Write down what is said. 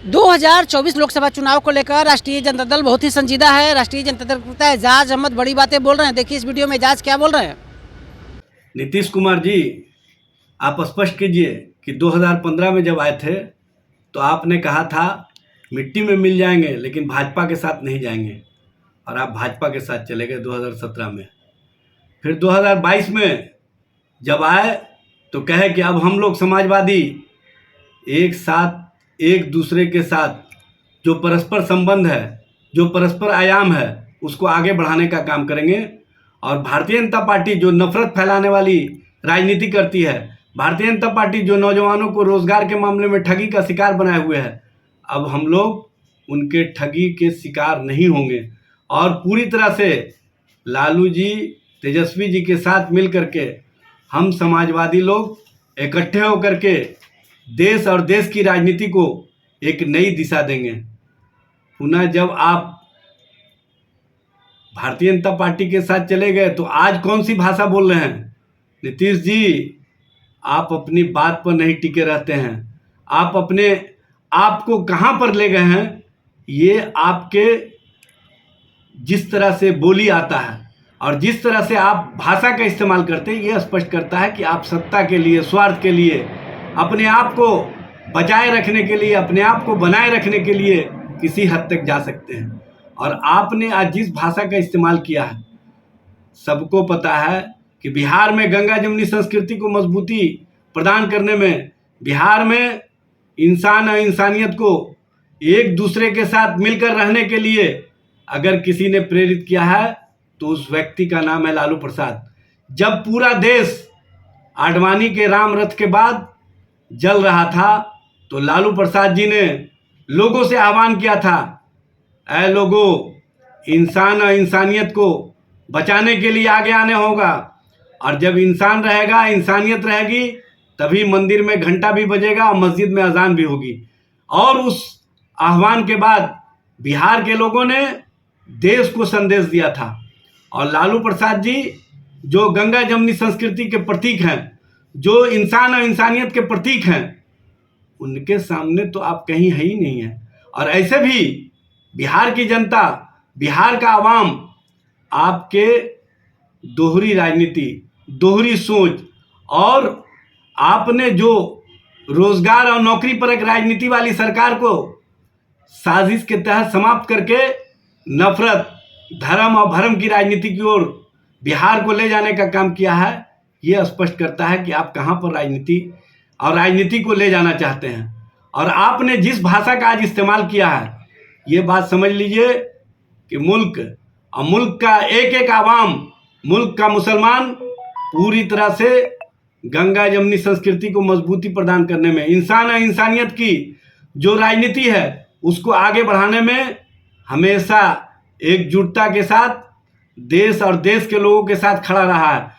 2024 लोकसभा चुनाव को लेकर राष्ट्रीय जनता दल बहुत ही संजीदा है। राष्ट्रीय जनता दल के प्रवक्ता एजाज अहमद बड़ी बातें बोल रहे हैं। देखिए इस वीडियो में एजाज क्या बोल रहे हैं। नीतीश कुमार जी, आप स्पष्ट कीजिए कि 2015 में जब आए थे तो आपने कहा था मिट्टी में मिल जाएंगे लेकिन भाजपा के साथ नहीं जाएंगे, और आप भाजपा के साथ चले गए 2017 में। फिर 2022 में जब आए तो कहे कि अब हम लोग समाजवादी एक साथ एक दूसरे के साथ जो परस्पर संबंध है, जो परस्पर आयाम है, उसको आगे बढ़ाने का काम करेंगे। और भारतीय जनता पार्टी जो नफरत फैलाने वाली राजनीति करती है, भारतीय जनता पार्टी जो नौजवानों को रोजगार के मामले में ठगी का शिकार बनाए हुए है, अब हम लोग उनके ठगी के शिकार नहीं होंगे और पूरी तरह से लालू जी, तेजस्वी जी के साथ मिल करके हम समाजवादी लोग इकट्ठे होकर के देश और देश की राजनीति को एक नई दिशा देंगे। पुनः जब आप भारतीय जनता पार्टी के साथ चले गए तो आज कौन सी भाषा बोल रहे हैं? नीतीश जी, आप अपनी बात पर नहीं टिके रहते हैं। आप अपने आप को कहाँ पर ले गए हैं, ये आपके जिस तरह से बोली आता है और जिस तरह से आप भाषा का इस्तेमाल करते हैं, ये स्पष्ट करता है कि आप सत्ता के लिए, स्वार्थ के लिए, अपने आप को बचाए रखने के लिए, अपने आप को बनाए रखने के लिए किसी हद तक जा सकते हैं। और आपने आज जिस भाषा का इस्तेमाल किया है, सबको पता है कि बिहार में गंगा जमुनी संस्कृति को मजबूती प्रदान करने में, बिहार में इंसान और इंसानियत को एक दूसरे के साथ मिलकर रहने के लिए अगर किसी ने प्रेरित किया है तो उस व्यक्ति का नाम है लालू प्रसाद। जब पूरा देश आडवाणी के राम रथ के बाद जल रहा था तो लालू प्रसाद जी ने लोगों से आह्वान किया था, ऐ लोगों, इंसान और इंसानियत को बचाने के लिए आगे आने होगा। और जब इंसान रहेगा, इंसानियत रहेगी, तभी मंदिर में घंटा भी बजेगा और मस्जिद में अजान भी होगी। और उस आह्वान के बाद बिहार के लोगों ने देश को संदेश दिया था। और लालू प्रसाद जी जो गंगा जमुनी संस्कृति के प्रतीक हैं, जो इंसान और इंसानियत के प्रतीक हैं, उनके सामने तो आप कहीं है ही नहीं है। और ऐसे भी बिहार की जनता, बिहार का आवाम आपके दोहरी राजनीति, दोहरी सोच और आपने जो रोजगार और नौकरी परक राजनीति वाली सरकार को साजिश के तहत समाप्त करके नफरत, धर्म और भरम की राजनीति की ओर बिहार को ले जाने का काम किया है, ये स्पष्ट करता है कि आप कहाँ पर राजनीति और राजनीति को ले जाना चाहते हैं। और आपने जिस भाषा का आज इस्तेमाल किया है, ये बात समझ लीजिए कि मुल्क और मुल्क का एक एक आवाम, मुल्क का मुसलमान पूरी तरह से गंगा जमुनी संस्कृति को मजबूती प्रदान करने में, इंसान और इंसानियत की जो राजनीति है उसको आगे बढ़ाने में हमेशा एकजुटता के साथ देश और देश के लोगों के साथ खड़ा रहा है।